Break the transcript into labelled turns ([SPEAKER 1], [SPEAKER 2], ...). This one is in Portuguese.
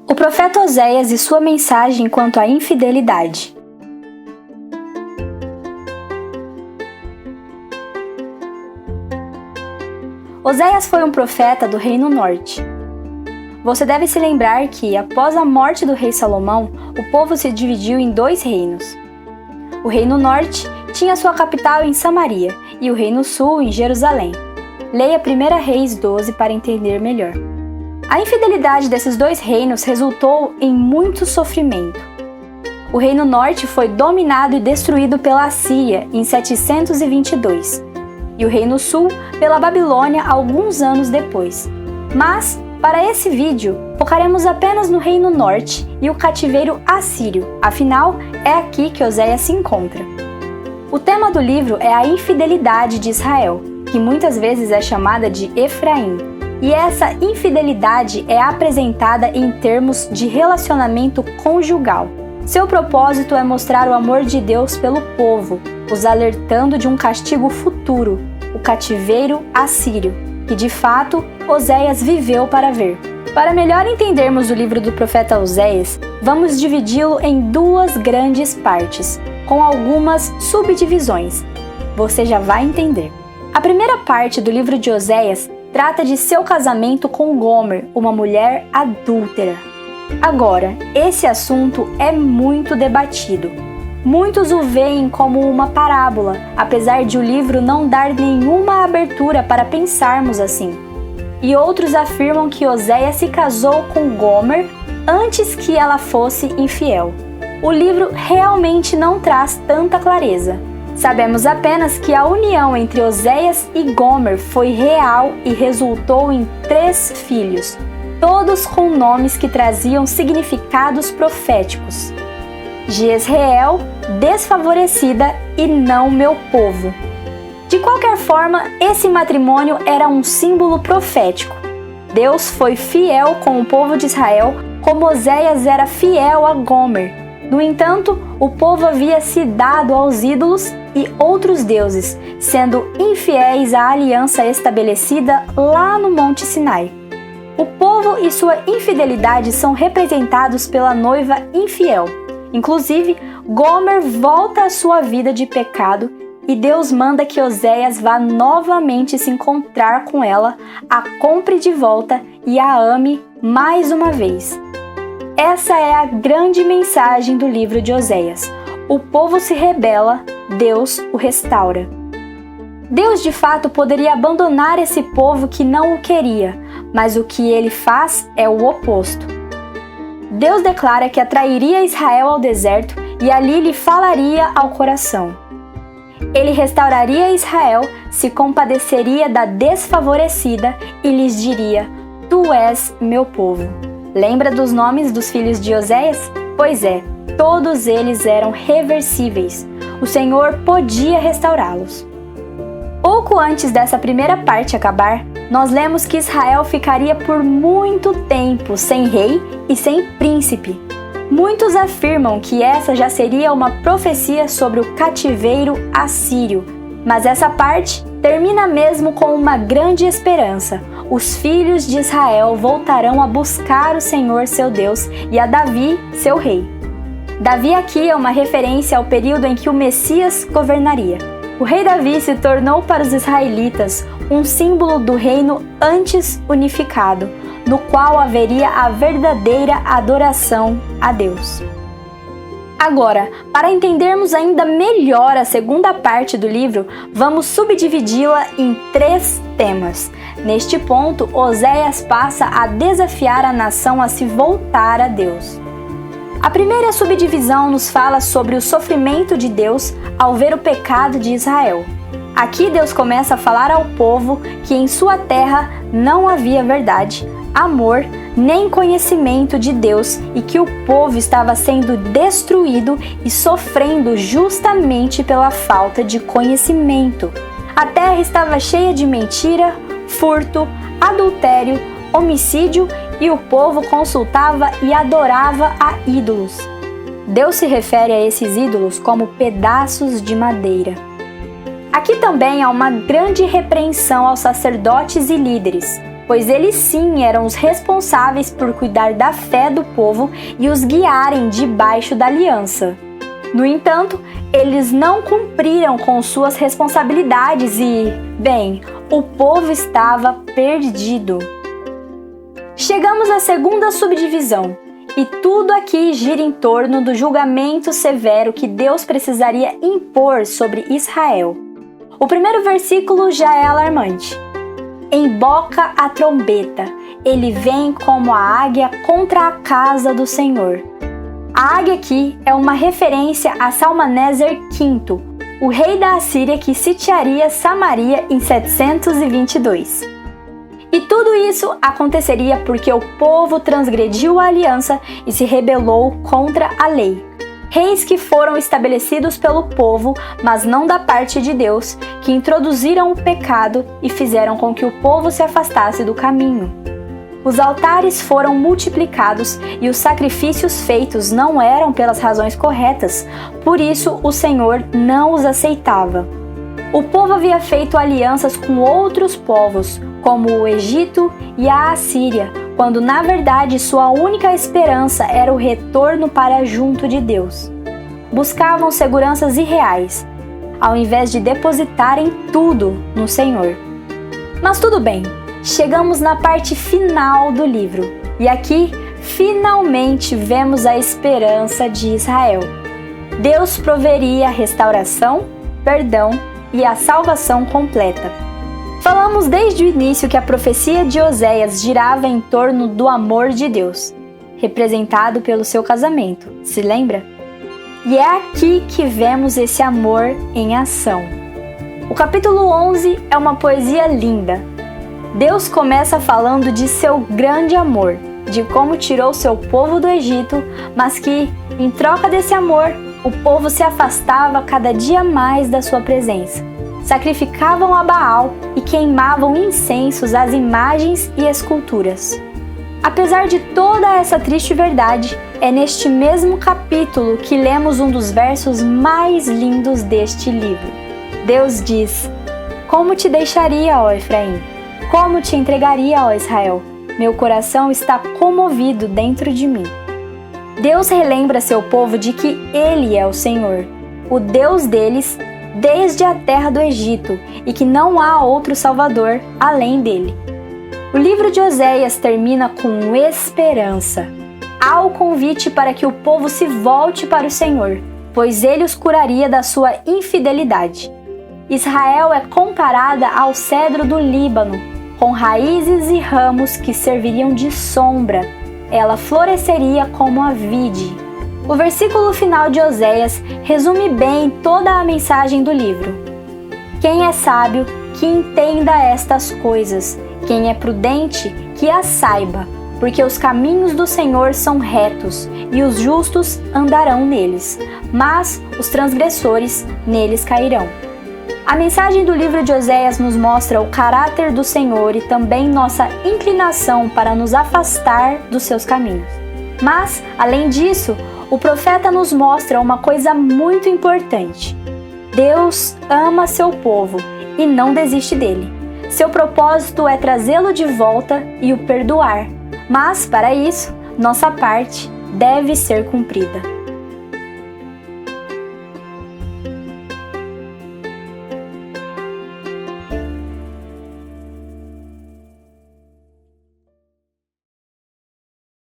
[SPEAKER 1] O profeta Oséias e sua mensagem quanto à infidelidade. Oséias foi um profeta do Reino Norte. Você deve se lembrar que, após a morte do rei Salomão, o povo se dividiu em 2 reinos. O Reino Norte tinha sua capital em Samaria e o Reino Sul em Jerusalém. Leia 1 Reis 12 para entender melhor. A infidelidade desses 2 reinos resultou em muito sofrimento. O Reino Norte foi dominado e destruído pela Assíria em 722 e o Reino Sul pela Babilônia alguns anos depois. Mas, para esse vídeo, focaremos apenas no Reino Norte e o cativeiro assírio, afinal, é aqui que Oséias se encontra. O tema do livro é a infidelidade de Israel, que muitas vezes é chamada de Efraim. E essa infidelidade é apresentada em termos de relacionamento conjugal. Seu propósito é mostrar o amor de Deus pelo povo, os alertando de um castigo futuro, o cativeiro assírio, que de fato Oséias viveu para ver. Para melhor entendermos o livro do profeta Oséias, vamos dividi-lo em 2 grandes partes, com algumas subdivisões. Você já vai entender. A primeira parte do livro de Oséias trata de seu casamento com Gomer, uma mulher adúltera. Agora, esse assunto é muito debatido. Muitos o veem como uma parábola, apesar de o livro não dar nenhuma abertura para pensarmos assim. E outros afirmam que Oséias se casou com Gomer antes que ela fosse infiel. O livro realmente não traz tanta clareza. Sabemos apenas que a união entre Oséias e Gomer foi real e resultou em 3 filhos, todos com nomes que traziam significados proféticos. Jezreel, desfavorecida e não meu povo. De qualquer forma, esse matrimônio era um símbolo profético. Deus foi fiel com o povo de Israel, como Oséias era fiel a Gomer. No entanto, o povo havia se dado aos ídolos e outros deuses, sendo infiéis à aliança estabelecida lá no Monte Sinai. O povo e sua infidelidade são representados pela noiva infiel. Inclusive, Gomer volta à sua vida de pecado e Deus manda que Oséias vá novamente se encontrar com ela, a compre de volta e a ame mais uma vez. Essa é a grande mensagem do livro de Oséias. O povo se rebela, Deus o restaura. Deus de fato poderia abandonar esse povo que não o queria, mas o que ele faz é o oposto. Deus declara que atrairia Israel ao deserto e ali lhe falaria ao coração. Ele restauraria Israel, se compadeceria da desfavorecida e lhes diria: Tu és meu povo. Lembra dos nomes dos filhos de Oséias? Pois é, todos eles eram reversíveis. O Senhor podia restaurá-los. Pouco antes dessa primeira parte acabar, nós lemos que Israel ficaria por muito tempo sem rei e sem príncipe. Muitos afirmam que essa já seria uma profecia sobre o cativeiro assírio, mas essa parte termina mesmo com uma grande esperança. Os filhos de Israel voltarão a buscar o Senhor seu Deus e a Davi, seu rei. Davi aqui é uma referência ao período em que o Messias governaria. O rei Davi se tornou para os israelitas um símbolo do reino antes unificado, no qual haveria a verdadeira adoração a Deus. Agora, para entendermos ainda melhor a segunda parte do livro, vamos subdividi-la em 3 temas. Neste ponto, Oséias passa a desafiar a nação a se voltar a Deus. A primeira subdivisão nos fala sobre o sofrimento de Deus ao ver o pecado de Israel. Aqui Deus começa a falar ao povo que em sua terra não havia verdade, amor, nem conhecimento de Deus e que o povo estava sendo destruído e sofrendo justamente pela falta de conhecimento. A terra estava cheia de mentira, furto, adultério, homicídio e o povo consultava e adorava a ídolos. Deus se refere a esses ídolos como pedaços de madeira. Aqui também há uma grande repreensão aos sacerdotes e líderes, pois eles sim eram os responsáveis por cuidar da fé do povo e os guiarem debaixo da aliança. No entanto, eles não cumpriram com suas responsabilidades e, bem, o povo estava perdido. Chegamos à segunda subdivisão, e tudo aqui gira em torno do julgamento severo que Deus precisaria impor sobre Israel. O primeiro versículo já é alarmante. Emboca a trombeta, ele vem como a águia contra a casa do Senhor. A águia aqui é uma referência a Salmaneser V, o rei da Assíria que sitiaria Samaria em 722. E tudo isso aconteceria porque o povo transgrediu a aliança e se rebelou contra a lei. Reis que foram estabelecidos pelo povo, mas não da parte de Deus, que introduziram o pecado e fizeram com que o povo se afastasse do caminho. Os altares foram multiplicados e os sacrifícios feitos não eram pelas razões corretas, por isso o Senhor não os aceitava. O povo havia feito alianças com outros povos, como o Egito e a Assíria, quando na verdade sua única esperança era o retorno para junto de Deus. Buscavam seguranças irreais, ao invés de depositarem tudo no Senhor. Mas tudo bem, chegamos na parte final do livro, e aqui finalmente vemos a esperança de Israel. Deus proveria a restauração, perdão e a salvação completa. Falamos desde o início que a profecia de Oséias girava em torno do amor de Deus, representado pelo seu casamento, se lembra? E é aqui que vemos esse amor em ação. O capítulo 11 é uma poesia linda. Deus começa falando de seu grande amor, de como tirou seu povo do Egito, mas que, em troca desse amor, o povo se afastava cada dia mais da sua presença. Sacrificavam a Baal e queimavam incensos às imagens e esculturas. Apesar de toda essa triste verdade, é neste mesmo capítulo que lemos um dos versos mais lindos deste livro. Deus diz: "Como te deixaria, ó Efraim? Como te entregaria, ó Israel? Meu coração está comovido dentro de mim." Deus relembra seu povo de que Ele é o Senhor, o Deus deles, desde a terra do Egito, e que não há outro Salvador além dele. O livro de Oséias termina com esperança. Há o convite para que o povo se volte para o Senhor, pois ele os curaria da sua infidelidade. Israel é comparada ao cedro do Líbano, com raízes e ramos que serviriam de sombra. Ela floresceria como a vide. O versículo final de Oséias resume bem toda a mensagem do livro. Quem é sábio, que entenda estas coisas. Quem é prudente, que as saiba, porque os caminhos do Senhor são retos, e os justos andarão neles, mas os transgressores neles cairão. A mensagem do livro de Oséias nos mostra o caráter do Senhor e também nossa inclinação para nos afastar dos seus caminhos. Mas, além disso, o profeta nos mostra uma coisa muito importante. Deus ama seu povo e não desiste dele. Seu propósito é trazê-lo de volta e o perdoar, mas, para isso, nossa parte deve ser cumprida.